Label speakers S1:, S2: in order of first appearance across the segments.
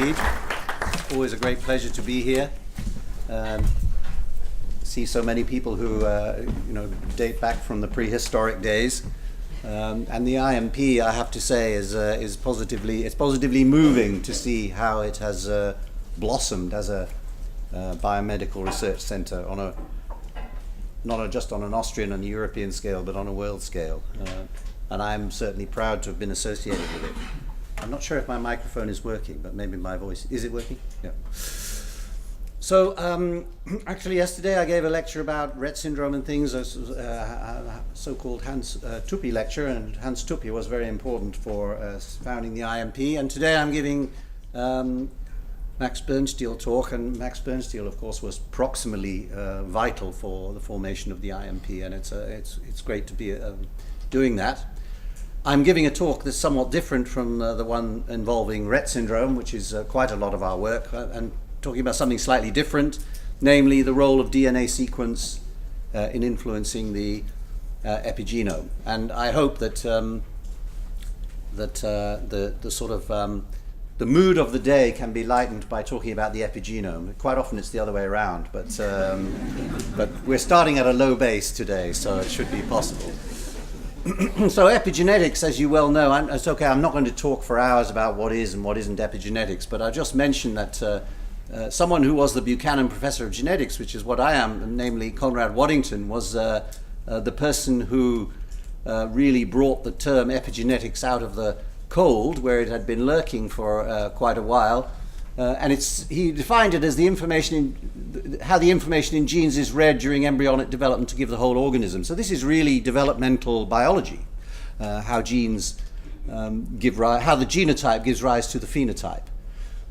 S1: indeed. Always a great pleasure to be here. See so many people who date back from the prehistoric days. And the IMP, I have to say, is positively moving to see how it has blossomed as a biomedical research centre on not just on an Austrian and European scale, but on a world scale. And I'm certainly proud to have been associated with it. I'm not sure if my microphone is working, but maybe my voice, is it working? Yeah. So actually yesterday I gave a lecture about Rett syndrome and things, a so-called Hans Tuppi lecture, and Hans Tuppi was very important for founding the IMP. And today I'm giving Max Birnstiel talk, and Max Birnstiel, of course, was proximally vital for the formation of the IMP, and it's great to be doing that. I'm giving a talk that's somewhat different from the one involving Rett syndrome, which is quite a lot of our work, and talking about something slightly different, namely the role of DNA sequence in influencing the epigenome. And I hope that the mood of the day can be lightened by talking about the epigenome. Quite often it's the other way around, but we're starting at a low base today, so it should be possible. So epigenetics, as you well know, it's okay, I'm not going to talk for hours about what is and what isn't epigenetics, but I'll just mention that someone who was the Buchanan Professor of Genetics, which is what I am, namely Conrad Waddington, was the person who really brought the term epigenetics out of the cold, where it had been lurking for quite a while. And he defined it as how the information in genes is read during embryonic development to give the whole organism. So this is really developmental biology, how genes how the genotype gives rise to the phenotype.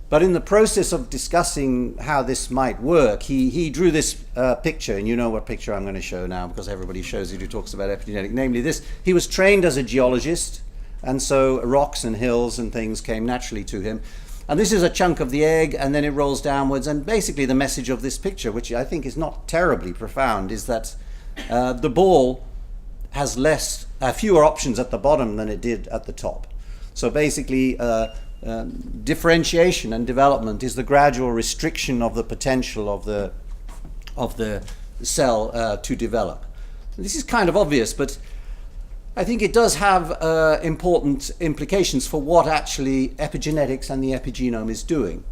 S1: But in the process of discussing how this might work, he drew this picture, and you know what picture I'm going to show now because everybody shows it who talks about epigenetics. Namely this, he was trained as a geologist, and so rocks and hills and things came naturally to him. And this is a chunk of the egg, and then it rolls downwards. And basically the message of this picture, which I think is not terribly profound, is that the ball has fewer options at the bottom than it did at the top. So basically differentiation and development is the gradual restriction of the potential of the cell to develop. This is kind of obvious, but I think it does have important implications for what actually epigenetics and the epigenome is doing.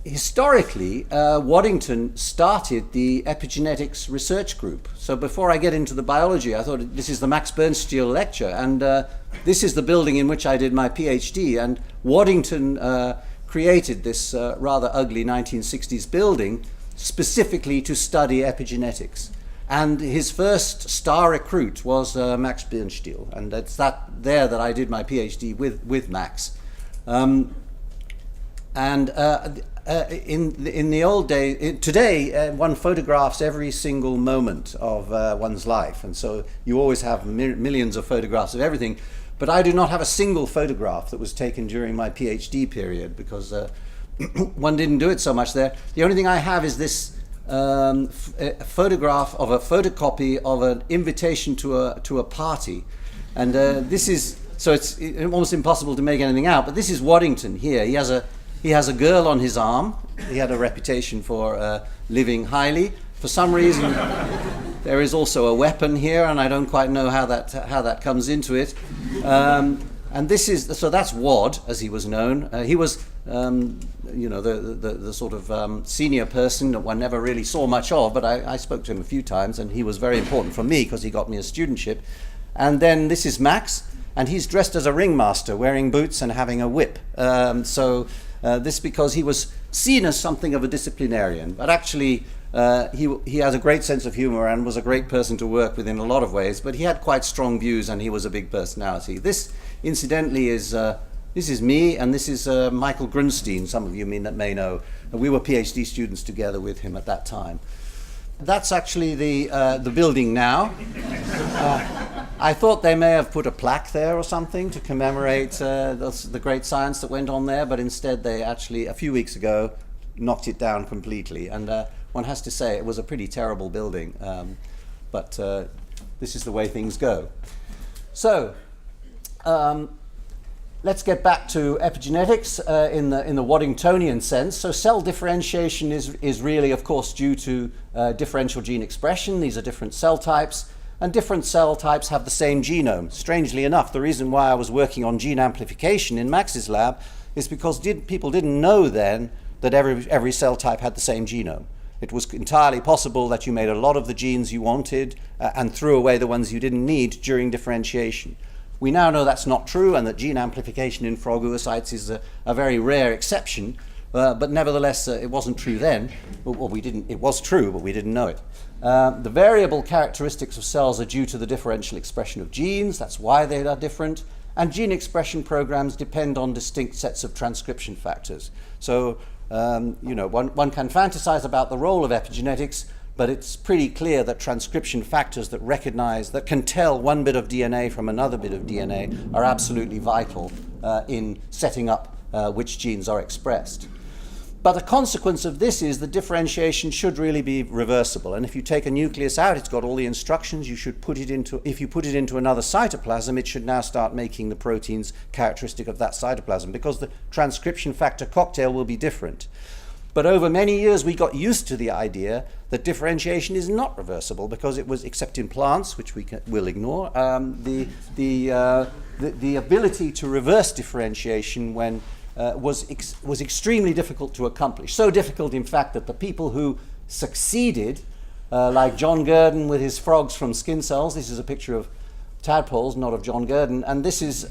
S1: Historically, Waddington started the epigenetics research group. So before I get into the biology, I thought this is the Max Birnstiel lecture, and this is the building in which I did my PhD. And Waddington created this rather ugly 1960s building specifically to study epigenetics. And his first star recruit was Max Birnstiel, and it's there that I did my PhD with Max. In the old days, today one photographs every single moment of one's life, and so you always have millions of photographs of everything. But I do not have a single photograph that was taken during my PhD period because one didn't do it so much there. The only thing I have is this a photograph of a photocopy of an invitation to a party, and this is so it's almost impossible to make anything out. But this is Waddington here. He has a girl on his arm. He had a reputation for living highly. For some reason, there is also a weapon here, and I don't quite know how that comes into it. And that's Wad, as he was known. He was, the sort of senior person that one never really saw much of, but I spoke to him a few times, and he was very important for me because he got me a studentship. And then this is Max, and he's dressed as a ringmaster, wearing boots and having a whip. This because he was seen as something of a disciplinarian, but actually he has a great sense of humor and was a great person to work with in a lot of ways, but he had quite strong views and he was a big personality. This, incidentally, this is me, and this is Michael Grunstein, some of you may know. We were PhD students together with him at that time. That's actually the building now. I thought they may have put a plaque there or something to commemorate the great science that went on there, but instead they actually, a few weeks ago, knocked it down completely. And one has to say it was a pretty terrible building, but this is the way things go. So, let's get back to epigenetics in the Waddingtonian sense. So cell differentiation is really, of course, due to differential gene expression. These are different cell types, and different cell types have the same genome. Strangely enough, the reason why I was working on gene amplification in Max's lab is because people didn't know then that every cell type had the same genome. It was entirely possible that you made a lot of the genes you wanted and threw away the ones you didn't need during differentiation. We now know that's not true, and that gene amplification in frog oocytes is a very rare exception, but nevertheless it wasn't true then. Well, it was true, but we didn't know it. The variable characteristics of cells are due to the differential expression of genes. That's why they are different. And gene expression programs depend on distinct sets of transcription factors. So, one can fantasize about the role of epigenetics, but it's pretty clear that transcription factors that can tell one bit of DNA from another bit of DNA are absolutely vital in setting up which genes are expressed. But the consequence of this is the differentiation should really be reversible. And if you take a nucleus out, it's got all the instructions. If you put it into another cytoplasm, it should now start making the proteins characteristic of that cytoplasm, because the transcription factor cocktail will be different. But over many years, we got used to the idea that differentiation is not reversible, because it was, except in plants, which we'll ignore, the ability to reverse differentiation was extremely difficult to accomplish. So difficult, in fact, that the people who succeeded, like John Gurdon with his frogs from skin cells — this is a picture of tadpoles, not of John Gurdon, and this is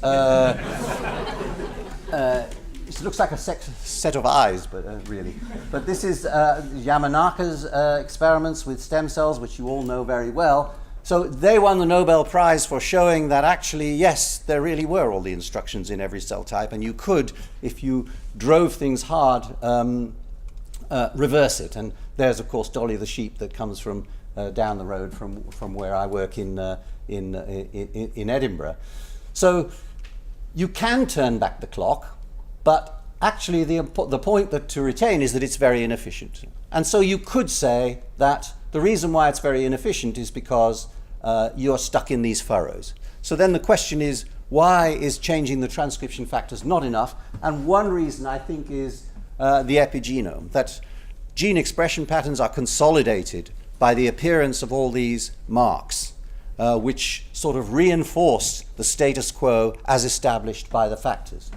S1: it looks like a set of eyes, but really. But this is Yamanaka's experiments with stem cells, which you all know very well. So they won the Nobel Prize for showing that actually, yes, there really were all the instructions in every cell type, and you could, if you drove things hard, reverse it. And there's, of course, Dolly the sheep that comes from down the road from where I work in Edinburgh. So you can turn back the clock, but actually the point to retain is that it's very inefficient. And so you could say that the reason why it's very inefficient is because you're stuck in these furrows. So then the question is, why is changing the transcription factors not enough? And one reason, I think, is the epigenome, that gene expression patterns are consolidated by the appearance of all these marks, which sort of reinforce the status quo as established by the factors.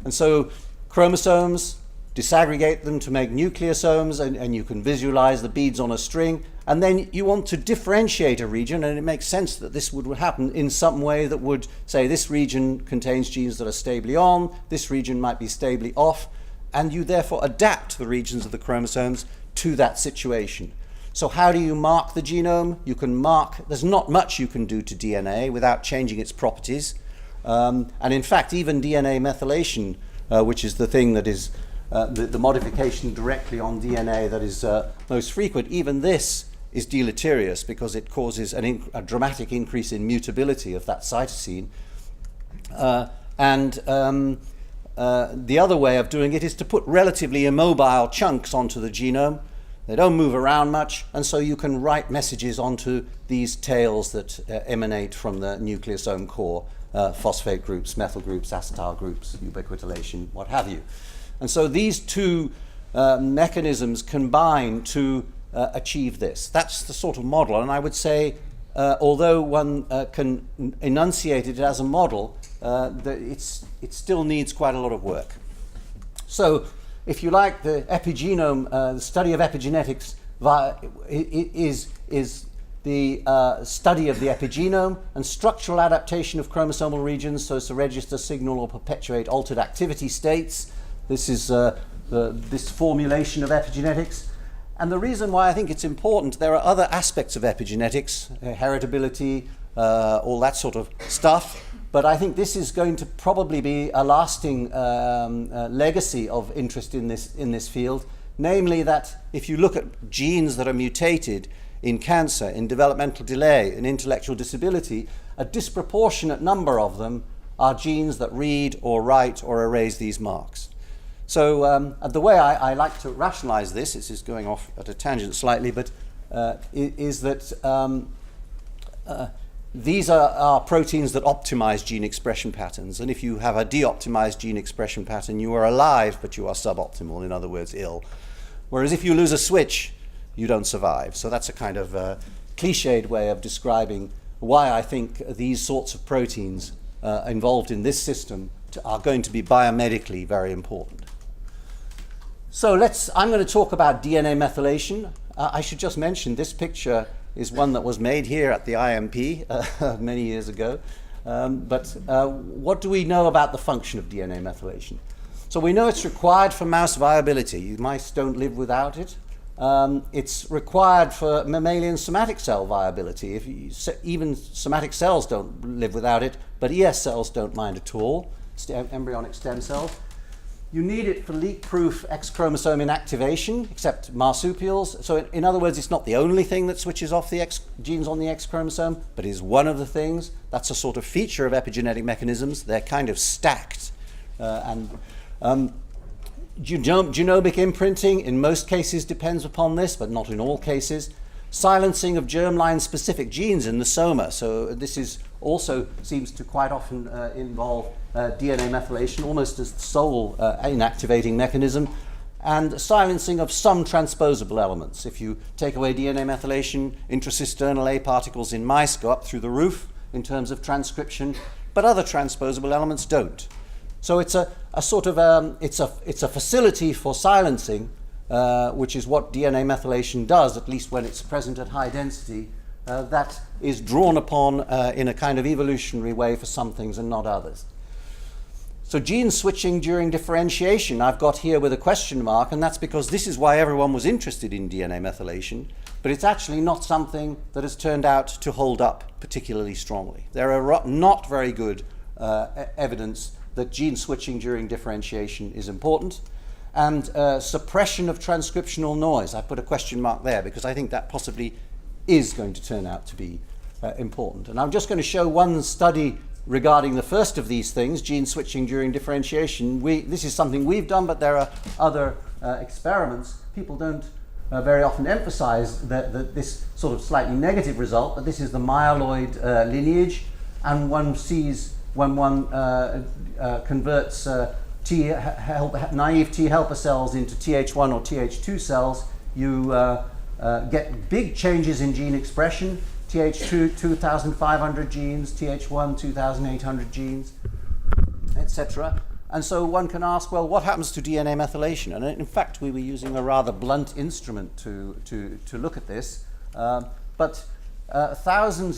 S1: And so chromosomes, disaggregate them to make nucleosomes, and you can visualize the beads on a string, and then you want to differentiate a region, and it makes sense that this would happen in some way that would say this region contains genes that are stably on, this region might be stably off, and you therefore adapt the regions of the chromosomes to that situation. So how do you mark the genome? You can there's not much you can do to DNA without changing its properties, and in fact even DNA methylation, which is the thing that is the modification directly on DNA that is most frequent, even this is deleterious because it causes a dramatic increase in mutability of that cytosine. The other way of doing it is to put relatively immobile chunks onto the genome. They don't move around much, and so you can write messages onto these tails that emanate from the nucleosome core, phosphate groups, methyl groups, acetyl groups, ubiquitination, what have you. And so these two mechanisms combine to achieve this. That's the sort of model. And I would say, although one can enunciate it as a model, it still needs quite a lot of work. So, if you like, the epigenome, the study of epigenetics is the study of the epigenome and structural adaptation of chromosomal regions so as to register, signal, or perpetuate altered activity states. This is this formulation of epigenetics. And the reason why I think it's important, there are other aspects of epigenetics, heritability, all that sort of stuff, but I think this is going to probably be a lasting legacy of interest in this field, namely that if you look at genes that are mutated in cancer, in developmental delay, in intellectual disability, a disproportionate number of them are genes that read or write or erase these marks. So the way I like to rationalize this is going off at a tangent slightly, but is that these are proteins that optimize gene expression patterns. And if you have a de-optimized gene expression pattern, you are alive, but you are suboptimal, in other words, ill. Whereas if you lose a switch, you don't survive. So that's a kind of cliched way of describing why I think these sorts of proteins involved in this system are going to be biomedically very important. So I'm going to talk about DNA methylation. I should just mention this picture is one that was made here at the IMP many years ago. What do we know about the function of DNA methylation? So we know it's required for mouse viability. Mice don't live without it. It's required for mammalian somatic cell viability. Even somatic cells don't live without it, but ES cells don't mind at all, embryonic stem cells. You need it for leak-proof X chromosome inactivation, except marsupials. So in other words, it's not the only thing that switches off the X genes on the X chromosome, but is one of the things. That's a sort of feature of epigenetic mechanisms. They're kind of stacked. Genomic imprinting in most cases depends upon this, but not in all cases. Silencing of germline-specific genes in the soma. So this is also seems to quite often involve DNA methylation, almost as the sole inactivating mechanism, and silencing of some transposable elements. If you take away DNA methylation, intracisternal A particles in mice go up through the roof in terms of transcription, but other transposable elements don't. So it's a sort of it's a facility for silencing, which is what DNA methylation does, at least when it's present at high density. That is drawn upon in a kind of evolutionary way for some things and not others. So gene switching during differentiation I've got here with a question mark, and that's because this is why everyone was interested in DNA methylation, but it's actually not something that has turned out to hold up particularly strongly. There are not very good evidence that gene switching during differentiation is important, and suppression of transcriptional noise. I put a question mark there because I think that possibly is going to turn out to be important. And I'm just going to show one study regarding the first of these things, gene switching during differentiation. This is something we've done, but there are other experiments. People don't very often emphasize this sort of slightly negative result, but this is the myeloid lineage, and one sees when one converts naive T helper cells into Th1 or Th2 cells, you get big changes in gene expression. Th2, 2,500 genes, Th1, 2,800 genes, etc. And so one can ask, well, what happens to DNA methylation? And in fact, we were using a rather blunt instrument to look at this. Thousands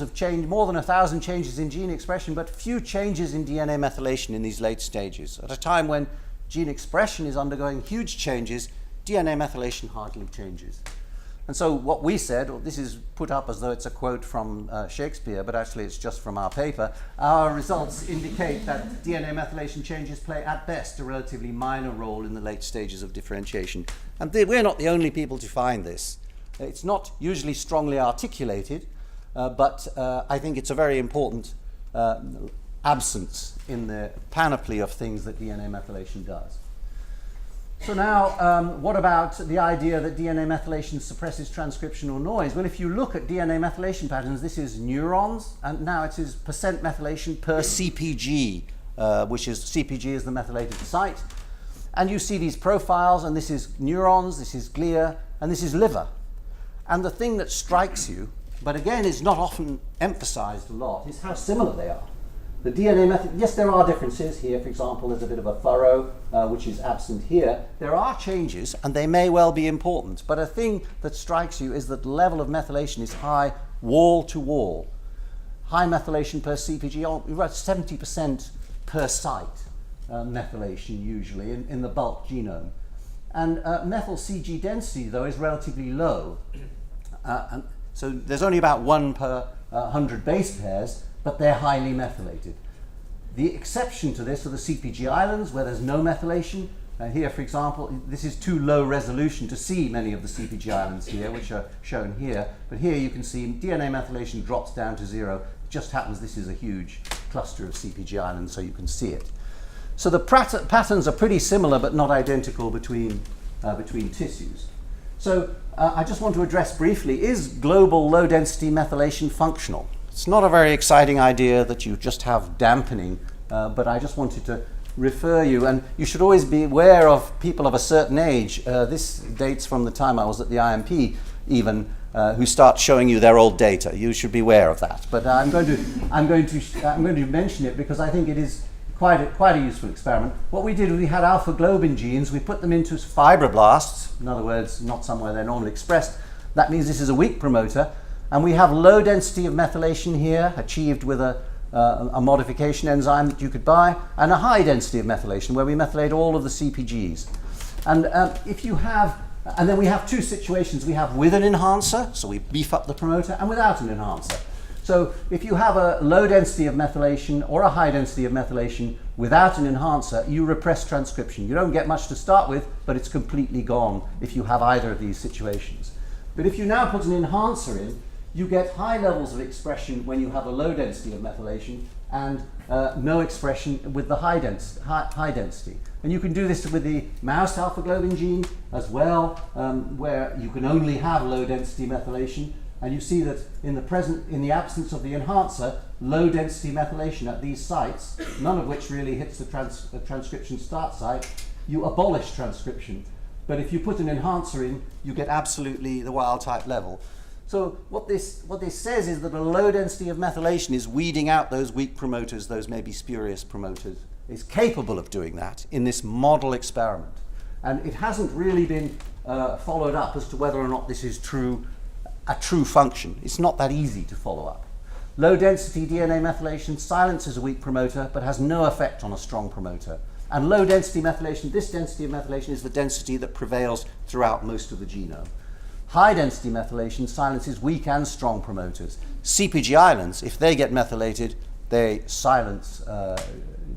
S1: of more than 1,000 changes in gene expression, but few changes in DNA methylation in these late stages. At a time when gene expression is undergoing huge changes, DNA methylation hardly changes. And so what we said, this is put up as though it's a quote from Shakespeare, but actually it's just from our paper. Our results indicate that DNA methylation changes play at best a relatively minor role in the late stages of differentiation. And we're not the only people to find this. It's not usually strongly articulated, but I think it's a very important absence in the panoply of things that DNA methylation does. So now, what about the idea that DNA methylation suppresses transcriptional noise? Well, if you look at DNA methylation patterns, this is neurons, and now it is percent methylation per CpG, which is CpG is the methylated site. And you see these profiles, and this is neurons, this is glia, and this is liver. And the thing that strikes you, but again is not often emphasized a lot, is how similar they are. The DNA method, yes, there are differences here. For example, there's a bit of a furrow, which is absent here. There are changes, and they may well be important. But a thing that strikes you is that the level of methylation is high wall to wall. High methylation per CpG, about 70% per site methylation usually in the bulk genome. And methyl CG density, though, is relatively low. And so there's only about 1 per 100 base pairs, but they're highly methylated. The exception to this are the CpG islands, where there's no methylation. Here, for example, this is too low resolution to see many of the CpG islands here, which are shown here. But here you can see DNA methylation drops down to 0. It just happens this is a huge cluster of CpG islands, so you can see it. So the patterns are pretty similar, but not identical between tissues. So I just want to address briefly, is global low-density methylation functional? It's not a very exciting idea that you just have dampening, but I just wanted to refer you, and you should always be aware of people of a certain age. This dates from the time I was at the IMP even, who start showing you their old data. You should be aware of that. But I'm going to mention it because I think it is quite a useful experiment. What we did, we had alpha globin genes. We put them into fibroblasts. In other words, not somewhere they're normally expressed. That means this is a weak promoter, and we have low density of methylation here, achieved with a modification enzyme that you could buy, and a high density of methylation where we methylate all of the CPGs. And if you have, and then we have two situations. We have with an enhancer, so we beef up the promoter, and without an enhancer. So if you have a low density of methylation or a high density of methylation without an enhancer, you repress transcription. You don't get much to start with, but it's completely gone if you have either of these situations. But if you now put an enhancer in, you get high levels of expression when you have a low density of methylation and no expression with the high density. And you can do this with the mouse alpha globin gene as well, where you can only have low density methylation. And you see that in the absence of the enhancer, low density methylation at these sites, none of which really hits the transcription start site, you abolish transcription. But if you put an enhancer in, you get absolutely the wild type level. So what this says is that a low density of methylation is weeding out those weak promoters, those maybe spurious promoters, is capable of doing that in this model experiment. And it hasn't really been followed up as to whether or not this is a true function. It's not that easy to follow up. Low density DNA methylation silences a weak promoter but has no effect on a strong promoter. And low density methylation, this density of methylation is the density that prevails throughout most of the genome. High density methylation silences weak and strong promoters. CPG islands, if they get methylated, they silence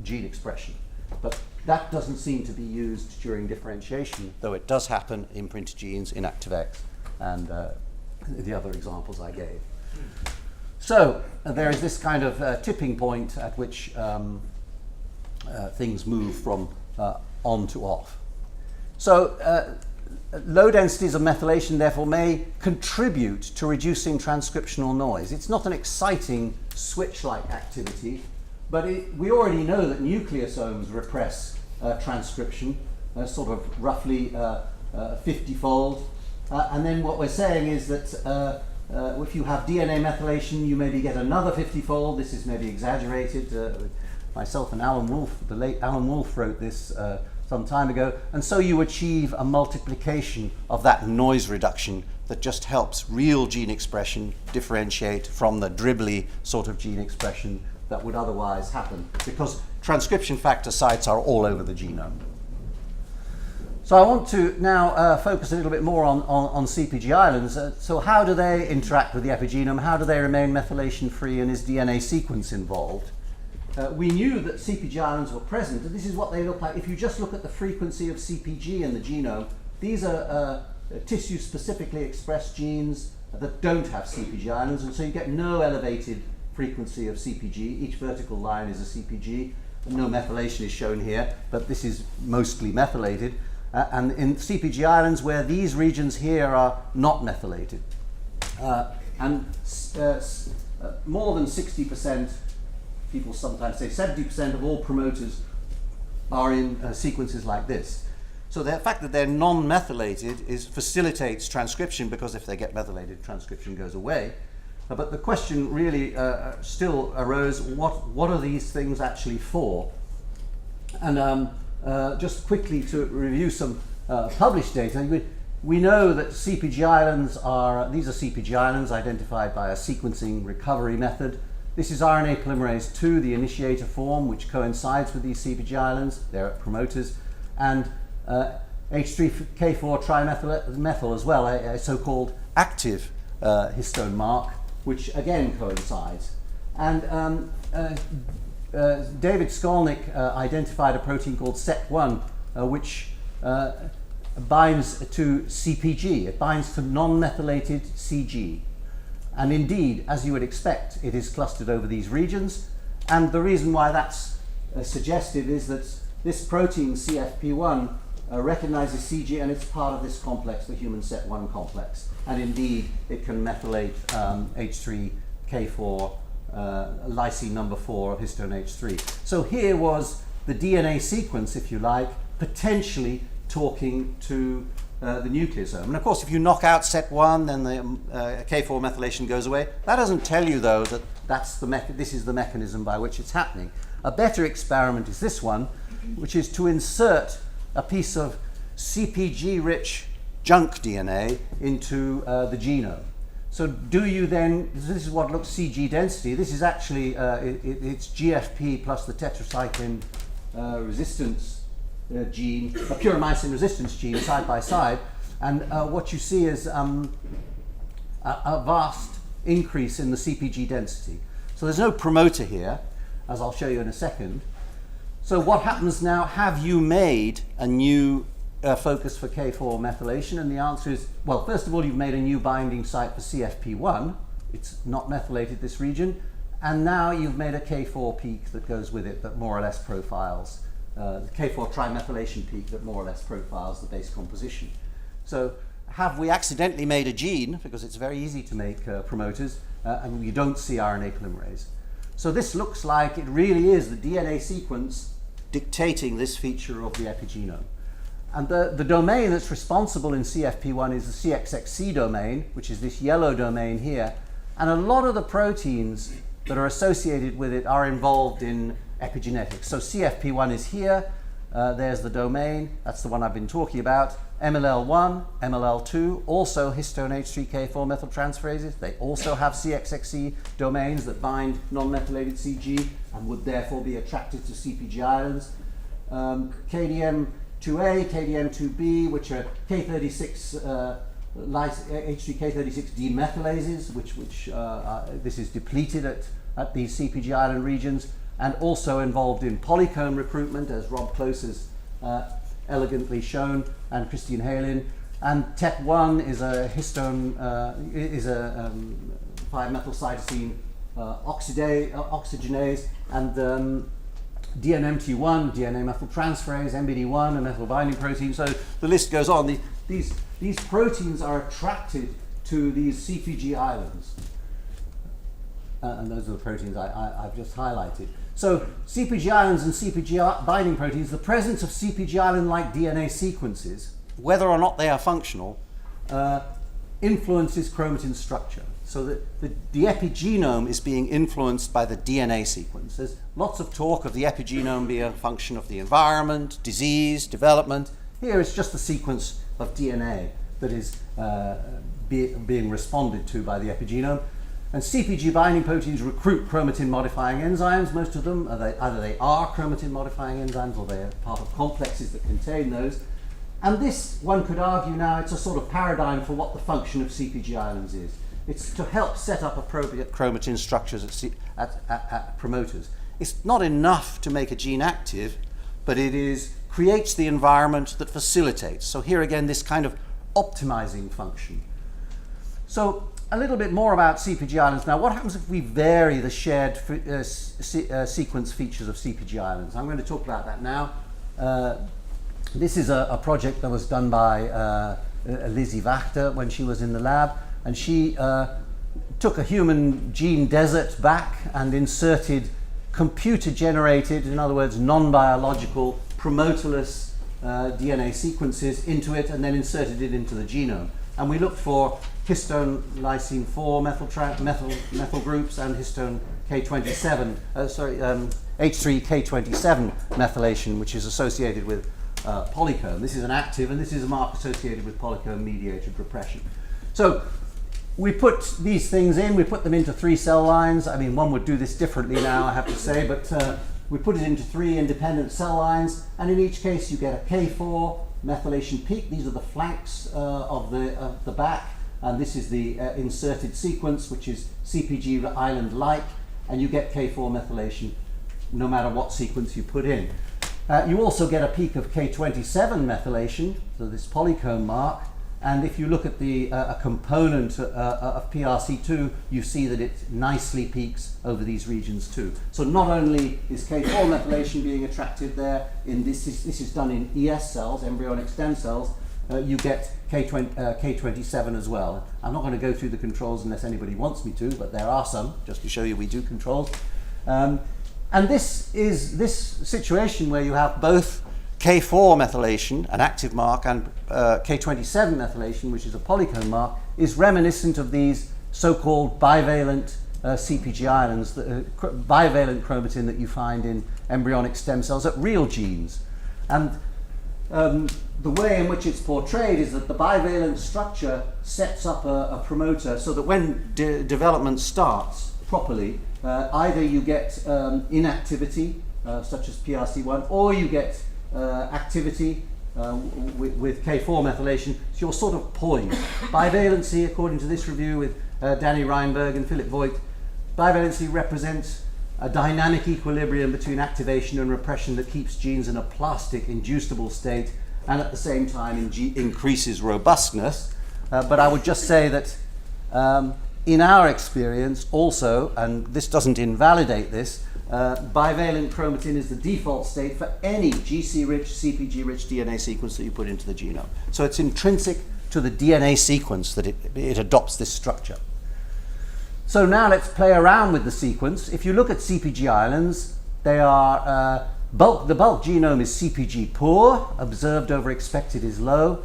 S1: gene expression. But that doesn't seem to be used during differentiation, though it does happen in printed genes, in ActiveX, and the other examples I gave. So there is this kind of tipping point at which things move from on to off. So low densities of methylation therefore may contribute to reducing transcriptional noise. It's not an exciting switch-like activity, but we already know that nucleosomes repress transcription sort of roughly 50-fold. And then what we're saying is that if you have DNA methylation, you maybe get another 50-fold. This is maybe exaggerated. Myself and Alan Wolfe, the late Alan Wolfe, wrote this some time ago. And so you achieve a multiplication of that noise reduction that just helps real gene expression differentiate from the dribbly sort of gene expression that would otherwise happen, because transcription factor sites are all over the genome. So I want to now focus a little bit more on CPG islands. So how do they interact with the epigenome? How do they remain methylation free, and is DNA sequence involved? We knew that CPG islands were present, and this is what they look like. If you just look at the frequency of CPG in the genome, these are tissue specifically expressed genes that don't have CPG islands, and so you get no elevated frequency of CPG. Each vertical line is a CPG. No methylation is shown here, but this is mostly methylated. And in CPG islands where these regions here are not methylated. More than 60%, people sometimes say 70% of all promoters are in sequences like this. So the fact that they're non-methylated facilitates transcription, because if they get methylated, transcription goes away. But the question really still arose, what are these things actually for? And just quickly to review some published data, we know that CPG islands these are CPG islands identified by a sequencing recovery method. This is RNA polymerase II, the initiator form, which coincides with these CPG islands. They're promoters. And H3K4 trimethyl as well, a so-called active histone mark, which again coincides. And David Skolnick identified a protein called SET1, which binds to CPG. It binds to non-methylated CG. And indeed, as you would expect, it is clustered over these regions. And the reason why that's suggestive is that this protein, CFP1, recognizes CG, and it's part of this complex, the human SET1 complex. And indeed, it can methylate H3K4 lysine number 4 of histone H3. So here was the DNA sequence, if you like, potentially talking to the nucleosome. And of course, if you knock out set1, then the K4 methylation goes away. That doesn't tell you, though, that this is the mechanism by which it's happening. A better experiment is this one, which is to insert a piece of CpG-rich junk DNA into the genome. So do you then, this is what looks CG density, this is actually, it's GFP plus the tetracycline resistance gene, a puromycin resistance gene side by side, and what you see is a vast increase in the CpG density. So there's no promoter here, as I'll show you in a second. So what happens now? Have you made a new focus for K4 methylation? And the answer is, well, first of all, you've made a new binding site for CFP1. It's not methylated this region. And now you've made a K4 peak that goes with it that more or less profiles, the K4 trimethylation peak that more or less profiles the base composition. So have we accidentally made a gene, because it's very easy to make promoters, and you don't see RNA polymerase. So this looks like it really is the DNA sequence dictating this feature of the epigenome. And the domain that's responsible in CFP1 is the CXXC domain, which is this yellow domain here. And a lot of the proteins that are associated with it are involved in epigenetics. So CFP1 is here. There's the domain. That's the one I've been talking about. MLL1, MLL2, also histone H3K4 methyltransferases. They also have CXXC domains that bind non-methylated CG and would therefore be attracted to CpG islands. KDM2A, KDM2B, which are K36 H3K36 demethylases, which this is depleted at these CpG island regions, and also involved in polycomb recruitment, as Rob Close has elegantly shown, and Christine Halin. And TEP1 is a histone, 5-methylcytosine oxygenase, and DNMT1, DNA methyltransferase, MBD1, a methyl binding protein. So the list goes on. These proteins are attracted to these CpG islands. And those are the proteins I've just highlighted. So CpG islands and CpG binding proteins, the presence of CpG island-like DNA sequences, whether or not they are functional, influences chromatin structure. So that the epigenome is being influenced by the DNA sequence. There's lots of talk of the epigenome being a function of the environment, disease, development. Here it's just the sequence of DNA that is being responded to by the epigenome. And CpG binding proteins recruit chromatin modifying enzymes. Most of them, either they are chromatin modifying enzymes or they're part of complexes that contain those. And this, one could argue now, it's a sort of paradigm for what the function of CpG islands is. It's to help set up appropriate chromatin structures at promoters. It's not enough to make a gene active, but it creates the environment that facilitates. So here again, this kind of optimizing function. So a little bit more about CpG islands now. What happens if we vary the shared sequence features of CpG islands? I'm going to talk about that now. This is a project that was done by Lizzie Wachter when she was in the lab, and she took a human gene desert back and inserted computer-generated, in other words, non-biological, promoterless DNA sequences into it, and then inserted it into the genome. And we looked for histone lysine 4 methyl groups and histone K27, H3 K27 methylation, which is associated with polycomb. This is an active, and this is a mark associated with polycomb-mediated repression. So we put these things in, we put them into 3 cell lines. I mean, one would do this differently now, I have to say, but we put it into 3 independent cell lines, and in each case you get a K4 methylation peak. These are the flanks of the back, and this is the inserted sequence, which is CpG island-like, and you get K4 methylation no matter what sequence you put in. You also get a peak of K27 methylation, so this polycomb mark, and if you look at the a component of PRC2, you see that it nicely peaks over these regions too. So not only is K4 methylation being attracted there, this is done in ES cells, embryonic stem cells, you get K27 as well. I'm not going to go through the controls unless anybody wants me to, but there are some, just to show you we do controls. And this is this situation where you have both K4 methylation, an active mark, and K27 methylation, which is a polycomb mark, is reminiscent of these so-called bivalent CpG islands, bivalent chromatin that you find in embryonic stem cells at real genes. And the way in which it's portrayed is that the bivalent structure sets up a promoter so that when development starts properly, either you get inactivity, such as PRC1, or you get activity with K4 methylation. So you're sort of poised. Bivalency, according to this review with Danny Reinberg and Philip Voigt, bivalency represents a dynamic equilibrium between activation and repression that keeps genes in a plastic, inducible state and at the same time increases robustness. But I would just say that in our experience also, and this doesn't invalidate this, bivalent chromatin is the default state for any GC-rich, CpG-rich DNA sequence that you put into the genome. So it's intrinsic to the DNA sequence that it adopts this structure. So now let's play around with the sequence. If you look at CpG islands, they are the bulk genome is CpG poor, observed over expected is low,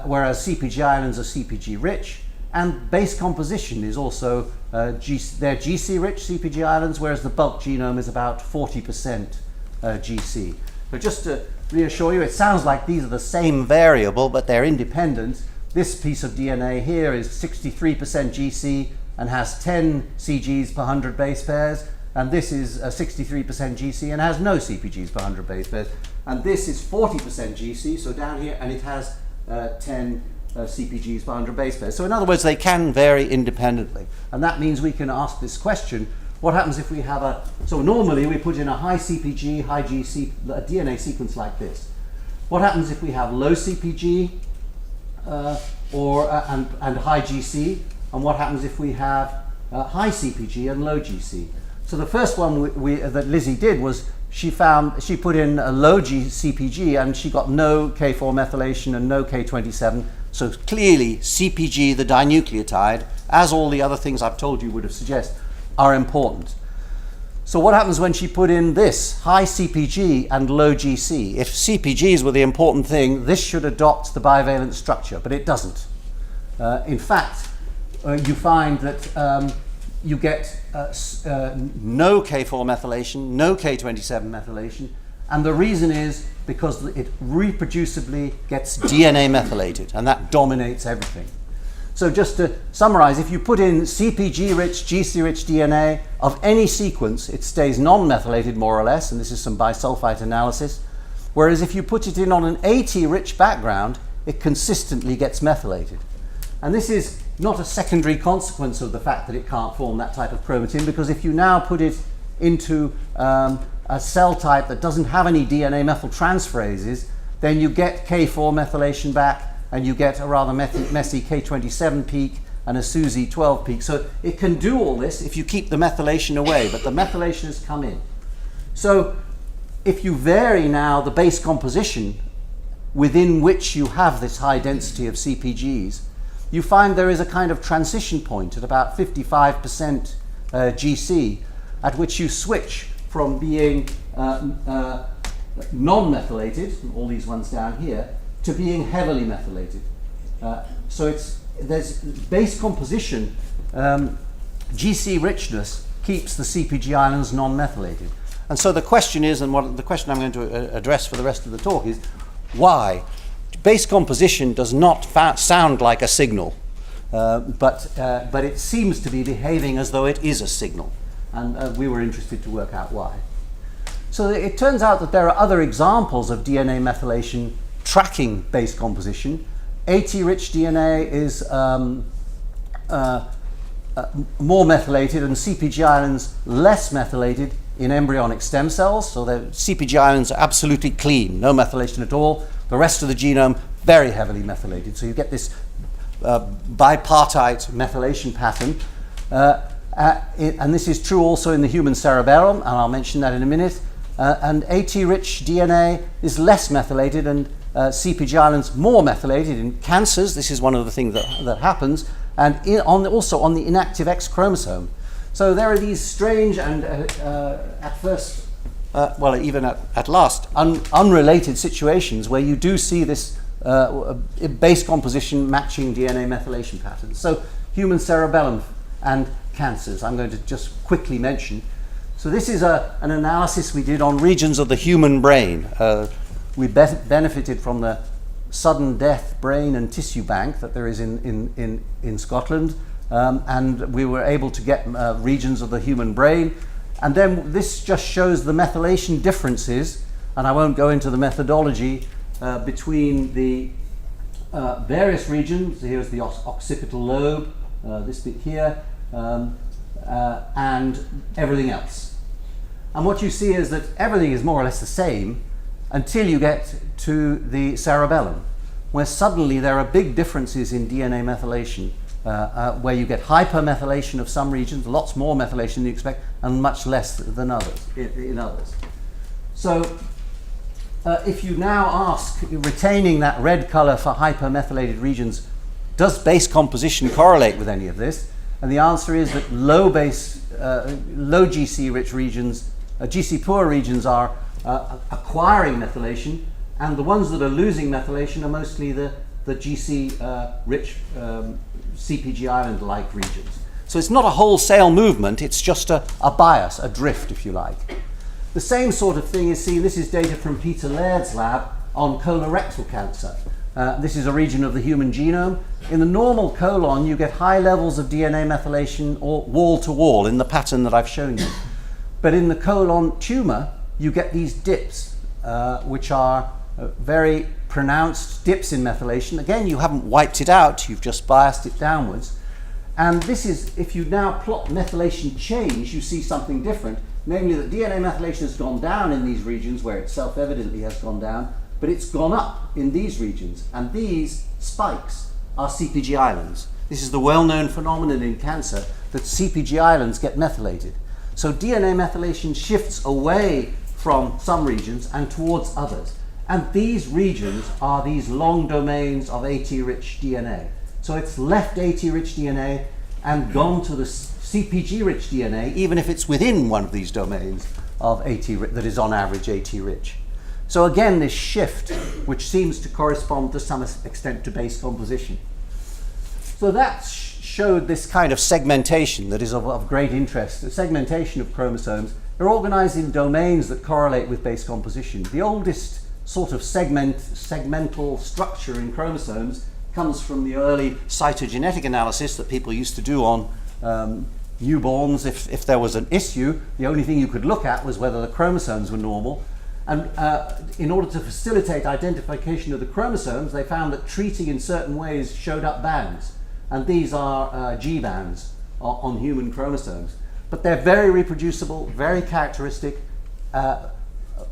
S1: whereas CpG islands are CpG rich, and base composition is also they're GC rich CpG islands, whereas the bulk genome is about 40% GC. So just to reassure you, it sounds like these are the same variable, but they're independent. This piece of DNA here is 63% GC and has 10 CGs per 100 base pairs, and this is 63% GC and has no CpGs per 100 base pairs. And this is 40% GC, so down here, and it has 10 CpGs per 100 base pairs. So in other words, they can vary independently. And that means we can ask this question, what happens if we have so normally we put in a high CpG, high GC, a DNA sequence like this. What happens if we have low CpG and high GC? And what happens if we have high CpG and low GC? So the first one that Lizzie did was she put in a low CpG and she got no K4 methylation and no K27. So clearly CpG, the dinucleotide, as all the other things I've told you would have suggested, are important. So what happens when she put in this high CpG and low GC? If CpGs were the important thing, this should adopt the bivalent structure, but it doesn't. In fact, you find that you get no K4 methylation, no K27 methylation, and the reason is because it reproducibly gets DNA methylated, and that dominates everything. So just to summarize, if you put in CpG-rich, GC-rich DNA of any sequence, it stays non-methylated more or less, and this is some bisulfite analysis, whereas if you put it in on an AT-rich background, it consistently gets methylated. And this is not a secondary consequence of the fact that it can't form that type of chromatin, because if you now put it into a cell type that doesn't have any DNA methyltransferases, then you get K4 methylation back, and you get a rather messy K27 peak and a SUSY12 peak. So it can do all this if you keep the methylation away, but the methylation has come in. So if you vary now the base composition within which you have this high density of CpGs, you find there is a kind of transition point at about 55% GC, at which you switch from being non-methylated, all these ones down here, to being heavily methylated. So there's base composition, GC richness keeps the CpG islands non-methylated. And so the question is, and the question I'm going to address for the rest of the talk is, why? Base composition does not sound like a signal, but it seems to be behaving as though it is a signal. And we were interested to work out why. So it turns out that there are other examples of DNA methylation tracking base composition. AT-rich DNA is more methylated and CpG islands less methylated in embryonic stem cells. So the CpG islands are absolutely clean, no methylation at all. The rest of the genome very heavily methylated. So you get this bipartite methylation pattern. And this is true also in the human cerebellum, and I'll mention that in a minute. And AT-rich DNA is less methylated, and CPG islands more methylated. In cancers, this is one of the things that happens, and also on the inactive X chromosome. So there are these strange and at first, well, even at last, unrelated situations where you do see this base composition matching DNA methylation patterns. So human cerebellum and cancers, I'm going to just quickly mention. So this is an analysis we did on regions of the human brain. We benefited from the sudden death brain and tissue bank that there is in Scotland, and we were able to get regions of the human brain. And then this just shows the methylation differences, and I won't go into the methodology, between the various regions. Here's the occipital lobe, this bit here, and everything else. And what you see is that everything is more or less the same until you get to the cerebellum, where suddenly there are big differences in DNA methylation, where you get hypermethylation of some regions, lots more methylation than you expect, and much less than others, in others. So if you now ask, retaining that red color for hypermethylated regions, does base composition correlate with any of this? And the answer is that low GC rich regions, GC poor regions are acquiring methylation, and the ones that are losing methylation are mostly the GC rich CPG island-like regions. So it's not a wholesale movement, it's just a bias, a drift, if you like. The same sort of thing is seen, this is data from Peter Laird's lab on colorectal cancer. This is a region of the human genome. In the normal colon, you get high levels of DNA methylation or wall to wall in the pattern that I've shown you. But in the colon tumor, you get these dips, which are very pronounced dips in methylation. Again, you haven't wiped it out, you've just biased it downwards. And this is, if you now plot methylation change, you see something different, namely that DNA methylation has gone down in these regions where it self-evidently has gone down, but it's gone up in these regions. And these spikes are CPG islands. This is the well-known phenomenon in cancer that CPG islands get methylated. So DNA methylation shifts away from some regions and towards others. And these regions are these long domains of AT-rich DNA. So it's left AT-rich DNA and gone to the CPG-rich DNA, even if it's within one of these domains of AT that is on average AT-rich. So again, this shift, which seems to correspond to some extent to base composition. So that showed this kind of segmentation that is of great interest. The segmentation of chromosomes are organized in domains that correlate with base composition. The oldest sort of segmental structure in chromosomes comes from the early cytogenetic analysis that people used to do on newborns. If there was an issue, the only thing you could look at was whether the chromosomes were normal. And in order to facilitate identification of the chromosomes, they found that treating in certain ways showed up bands. And these are G bands on human chromosomes. But they're very reproducible, very characteristic.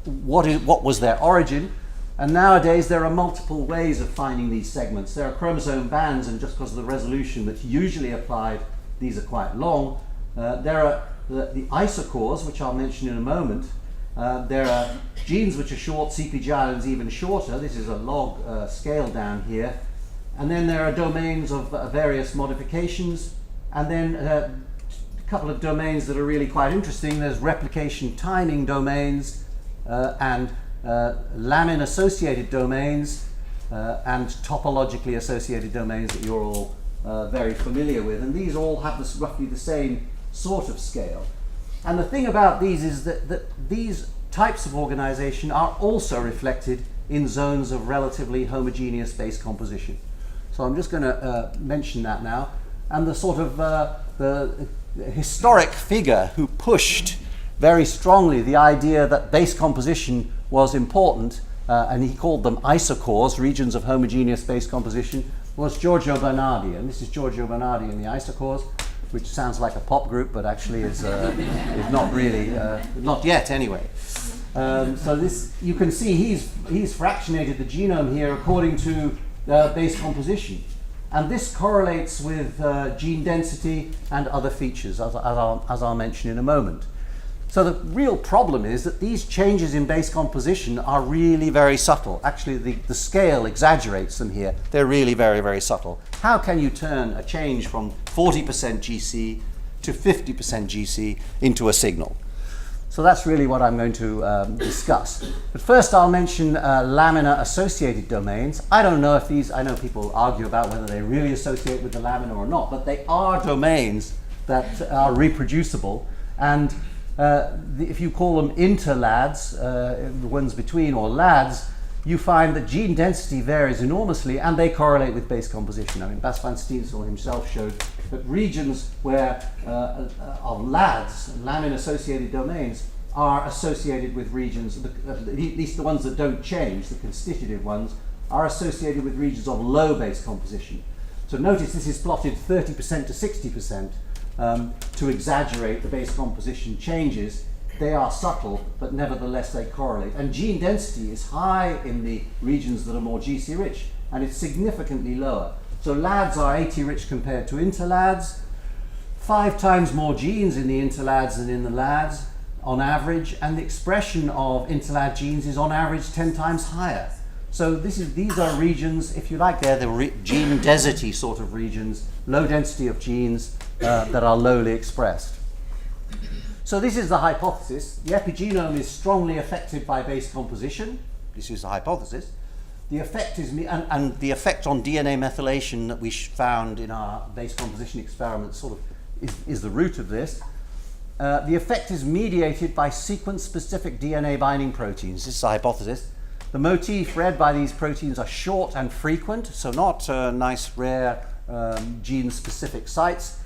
S1: What was their origin? And nowadays there are multiple ways of finding these segments. There are chromosome bands, and just because of the resolution that's usually applied, these are quite long. There are the isocores, which I'll mention in a moment. There are genes which are short, CPG islands even shorter. This is a log scale down here. And then there are domains of various modifications. And then a couple of domains that are really quite interesting. There's replication timing domains and lamin associated domains and topologically associated domains that you're all very familiar with. And these all have roughly the same sort of scale. And the thing about these is that these types of organization are also reflected in zones of relatively homogeneous base composition. So I'm just going to mention that now. And the sort of the historic figure who pushed very strongly the idea that base composition was important, and he called them isocores, regions of homogeneous base composition, was Giorgio Bernardi. And this is Giorgio Bernardi in the isocores, which sounds like a pop group, but actually is not really, not yet anyway. So this, you can see he's fractionated the genome here according to base composition. And this correlates with gene density and other features, as I'll mention in a moment. So the real problem is that these changes in base composition are really very subtle. Actually, the scale exaggerates them here. They're really very, very subtle. How can you turn a change from 40% GC to 50% GC into a signal? So that's really what I'm going to discuss. But first I'll mention lamina associated domains. I don't know if these, I know people argue about whether they really associate with the lamina or not, but they are domains that are reproducible. And if you call them interlads, the ones between, or lads, you find that gene density varies enormously and they correlate with base composition. I mean, Bas van Steensel himself showed that regions where of lads, lamina-associated domains, are associated with regions, at least the ones that don't change, the constitutive ones, are associated with regions of low base composition. So notice this is plotted 30% to 60%. To exaggerate the base composition changes. They are subtle, but nevertheless they correlate. And gene density is high in the regions that are more GC rich, and it's significantly lower. So lads are AT rich compared to interlads, 5 times more genes in the interlads than in the lads on average, and the expression of interlad genes is on average 10 times higher. So these are regions, if you like, they're the gene desert-y sort of regions, low density of genes that are lowly expressed. So this is the hypothesis. The epigenome is strongly affected by base composition. This is the hypothesis. The effect is, and the effect on DNA methylation that we found in our base composition experiments sort of is the root of this. The effect is mediated by sequence-specific DNA binding proteins. This is the hypothesis. The motif read by these proteins are short and frequent, so not nice, rare gene-specific sites.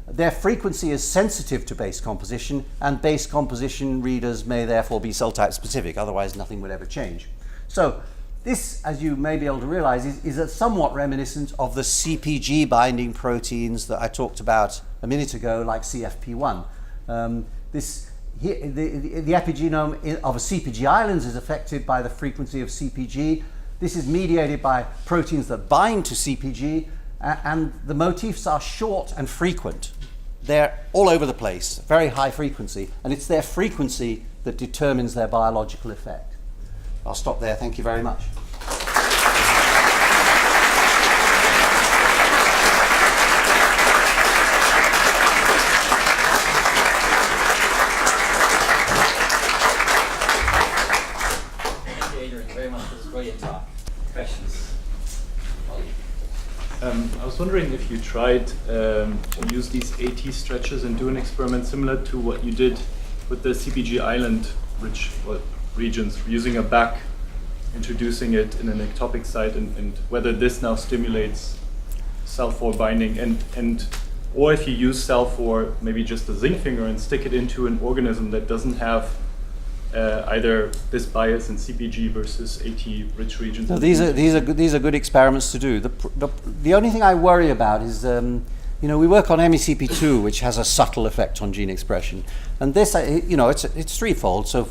S1: Their frequency is sensitive to base composition, and base composition readers may therefore be cell type specific, otherwise nothing would ever change. So this, as you may be able to realize, is a somewhat reminiscent of the CPG binding proteins that I talked about a minute ago, like CFP1. The epigenome of a CPG islands is affected by the frequency of CPG. This is mediated by proteins that bind to CPG, and the motifs are short and frequent. They're all over the place, very high frequency, and it's their frequency that determines their biological effect. I'll stop there. Thank you very much.
S2: I was wondering if you tried to use these AT stretches and do an experiment similar to what you did with the CPG island regions, using a back, introducing it in an ectopic site, and whether this now stimulates SAL4 binding, or if you use SAL4, maybe just a zinc finger, and stick it into an organism that doesn't have either this bias in CPG versus AT-rich regions.
S1: No, these are good experiments to do. The only thing I worry about is, we work on MECP2, which has a subtle effect on gene expression, and this, it's threefold. So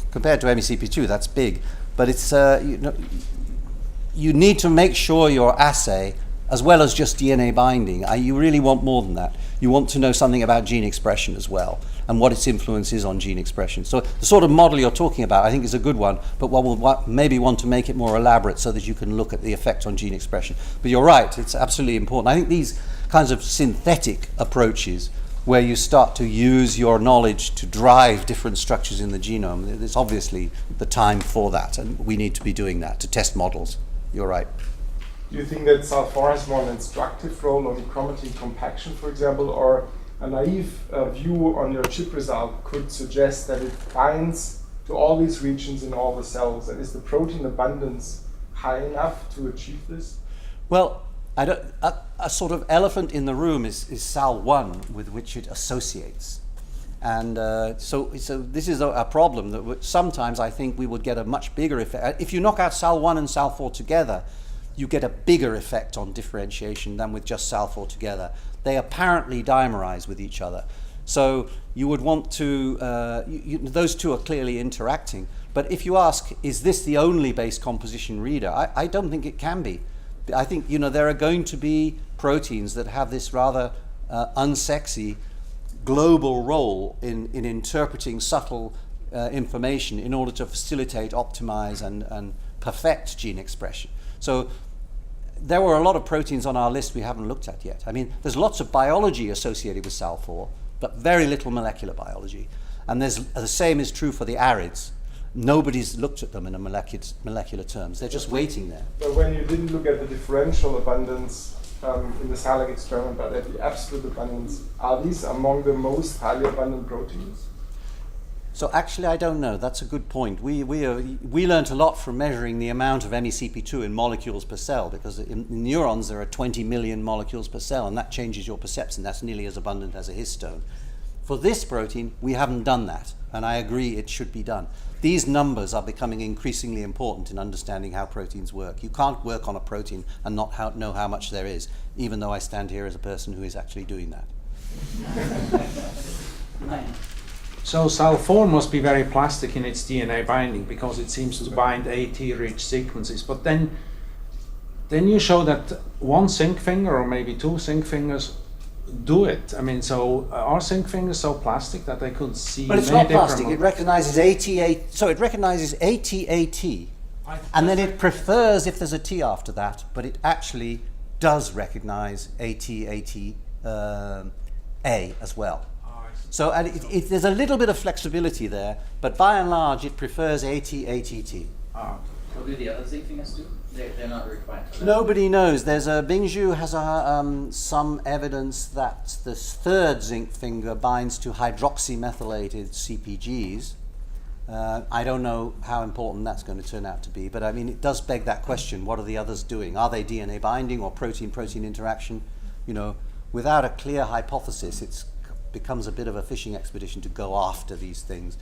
S1: compared to MECP2, that's big, but it's you need to make sure your assay, as well as just DNA binding, you really want more than that. You want to know something about gene expression as well, and what its influence is on gene expression. So the sort of model you're talking about, I think, is a good one, but we'll maybe want to make it more elaborate so that you can look at the effect on gene expression. But you're right, it's absolutely important. I think these kinds of synthetic approaches, where you start to use your knowledge to drive different structures in the genome, it's obviously the time for that, and we need to be doing that to test models. You're right.
S3: Do you think that SAL4 has more an instructive role on chromatin compaction, for example, or a naive view on your chip result could suggest that it binds to all these regions in all the cells? And is the protein abundance high enough to achieve this?
S1: Well, a sort of elephant in the room is SAL1, with which it associates. And so this is a problem that sometimes I think we would get a much bigger effect. If you knock out SAL1 and SAL4 together, you get a bigger effect on differentiation than with just SAL4 together. They apparently dimerize with each other. So you would want to, those two are clearly interacting. But if you ask, is this the only base composition reader? I don't think it can be. I think, there are going to be proteins that have this rather unsexy global role in interpreting subtle information in order to facilitate, optimize, and perfect gene expression. So there were a lot of proteins on our list we haven't looked at yet. I mean, there's lots of biology associated with SAL4, but very little molecular biology. And the same is true for the arids. Nobody's looked at them in a molecular terms. They're just waiting there.
S3: But when you didn't look at the differential abundance in the SALAC experiment, but at the absolute abundance, are these among the most highly abundant proteins?
S1: So actually, I don't know. That's a good point. We learned a lot from measuring the amount of MECP2 in molecules per cell, because in neurons there are 20 million molecules per cell, and that changes your perception. That's nearly as abundant as a histone. For this protein, we haven't done that, and I agree it should be done. These numbers are becoming increasingly important in understanding how proteins work. You can't work on a protein and not know how much there is, even though I stand here as a person who is actually doing that.
S4: So SAL4 must be very plastic in its DNA binding, because it seems to bind AT-rich sequences. But then you show that one zinc finger or maybe two zinc fingers do it. I mean, so are zinc fingers so plastic that they could see?
S1: But it's not plastic. It recognizes AT-AT. So it recognizes AT-AT, and then it prefers if there's a T after that. But it actually does recognize AT-AT A as well. So and there's a little bit of flexibility there, but by and large, it prefers AT-ATT.
S5: What do the other zinc fingers do? They're not required.
S1: Nobody knows. Bingju has some evidence that the third zinc finger binds to hydroxymethylated CpGs. I don't know how important that's going to turn out to be, but I mean, it does beg that question: what are the others doing? Are they DNA binding or protein-protein interaction? You know, without a clear hypothesis, it becomes a bit of a fishing expedition to go after these things.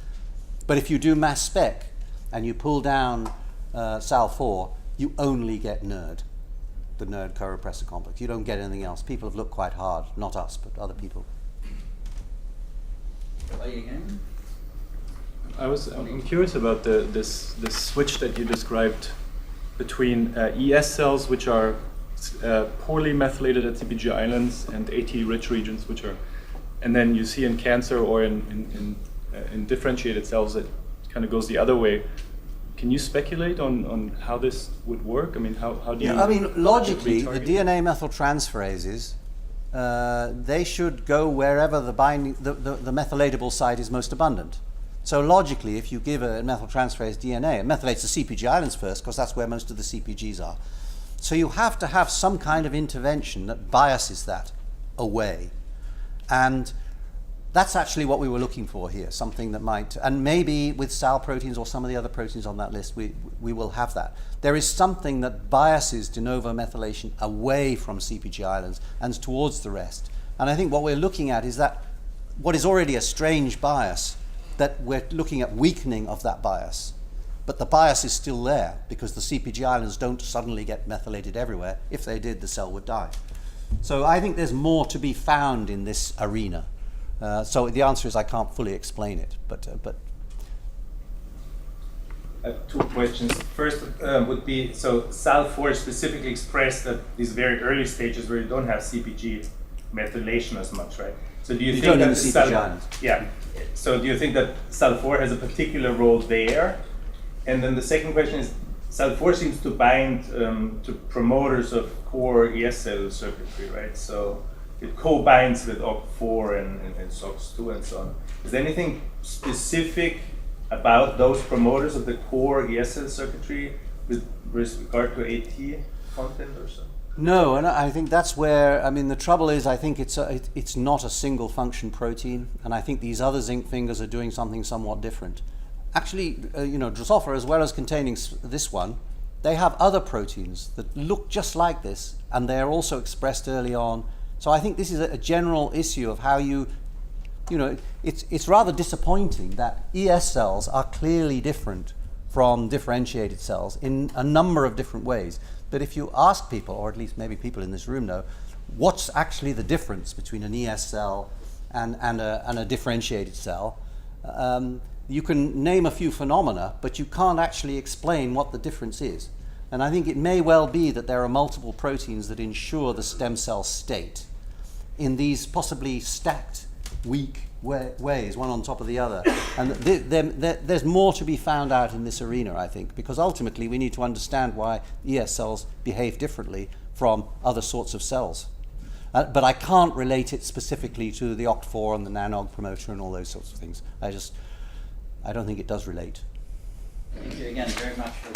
S1: But if you do mass spec and you pull down SAL4, you only get NERD, the NERD co-repressor complex. You don't get anything else. People have looked quite hard, not us, but other people.
S2: I'm curious about this switch that you described between ES cells, which are poorly methylated at CpG islands, and AT-rich regions, which are, and then you see in cancer or in differentiated cells that kind of goes the other way. Can you speculate on how this would work? I mean, how do you?
S1: Yeah, I mean, logically, the DNA methyltransferases, they should go wherever the methylatable site is most abundant. So logically, if you give a methyltransferase DNA, it methylates the CpG islands first, because that's where most of the CpGs are. So you have to have some kind of intervention that biases that away. And that's actually what we were looking for here, something that might, and maybe with SAL proteins or some of the other proteins on that list, we will have that. There is something that biases de novo methylation away from CpG islands and towards the rest. And I think what we're looking at is that what is already a strange bias, that we're looking at weakening of that bias. But the bias is still there, because the CpG islands don't suddenly get methylated everywhere. If they did, the cell would die. So I think there's more to be found in this arena. So the answer is I can't fully explain it, but
S6: I have two questions. First would be, so SAL4 is specifically expressed at these very early stages where you don't have CpG methylation as much, right? So do you think that the
S1: CpG islands?
S6: Yeah. So do you think that SAL4 has a particular role there? And then the second question is, SAL4 seems to bind to promoters of core ES cell circuitry, right? So it co-binds with OCT4 and SOX2 and so on. Is there anything specific about those promoters of the core ES cell circuitry with regard to AT content or so?
S1: No, and I think that's where, I mean, the trouble is, I think it's not a single function protein, and I think these other zinc fingers are doing something somewhat different. Actually, Drosophila, as well as containing this one, they have other proteins that look just like this, and they are also expressed early on. So I think this is a general issue of how it's rather disappointing that ES cells are clearly different from differentiated cells in a number of different ways. But if you ask people, or at least maybe people in this room know, what's actually the difference between an ES cell and a differentiated cell, you can name a few phenomena, but you can't actually explain what the difference is. And I think it may well be that there are multiple proteins that ensure the stem cell state in these possibly stacked weak ways, one on top of the other. And there's more to be found out in this arena, I think, because ultimately we need to understand why ES cells behave differently from other sorts of cells. But I can't relate it specifically to the OCT4 and the nanog promoter and all those sorts of things. I don't think it does relate.
S5: Thank you again very much for